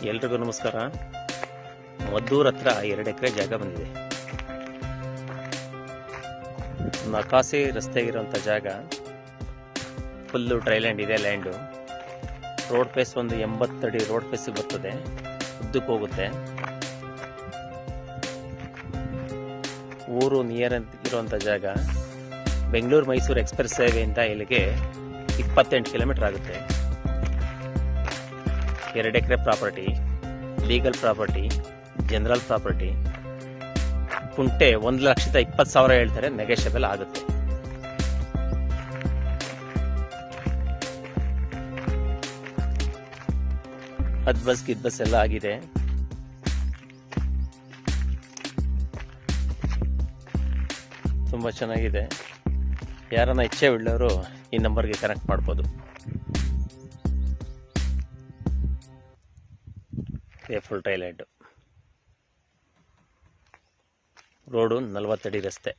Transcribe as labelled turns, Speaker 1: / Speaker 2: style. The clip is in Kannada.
Speaker 1: ಎಲ್ರಿಗೂ ನಮಸ್ಕಾರ. ಮದ್ದೂರ್ ಹತ್ರ 2 ಎಕರೆ ಜಾಗ ಬಂದಿದೆ. ನಕಾಸೆ ರಸ್ತೆಗಿರುವಂಥ ಜಾಗ. ಫುಲ್ಲು ಡ್ರೈಲ್ಯಾಂಡ್ ಇದೆ. ಲ್ಯಾಂಡು ರೋಡ್ ಫೇಸ್ ಒಂದು 80 ಅಡಿ ರೋಡ್ ಫೇಸ್ ಬರ್ತದೆ. ಉದ್ದಕ್ಕೆ ಹೋಗುತ್ತೆ. ಊರು ನಿಯರ್ ಇರುವಂಥ ಜಾಗ. ಬೆಂಗಳೂರು ಮೈಸೂರು ಎಕ್ಸ್ಪ್ರೆಸ್ ಹೈವೇಯಿಂದ ಇಲ್ಲಿಗೆ 28 ಕಿಲೋಮೀಟರ್ ಆಗುತ್ತೆ. 2 acre property, legal property, general property. ಕುಂಟೆ 1,20,000 ಹೇಳ್ತಾರೆ, ನೆಗೋಷಿಯಬಲ್ ಆಗುತ್ತೆ. ಗಿದ್ ಬಸ್ ಎಲ್ಲ ಆಗಿದೆ. ತುಂಬ ಚೆನ್ನಾಗಿದೆ. ಯಾರನ್ನ ಇಚ್ಛೆ ಉಳ್ಳವರು ಈ ನಂಬರ್ಗೆ ಕನೆಕ್ಟ್ ಮಾಡ್ಬೋದು. ಫುಲ್ ಟ್ರೈಲ್ಯಾಂಡ್ ರೋಡು 40 ಅಡಿ ರಸ್ತೆ.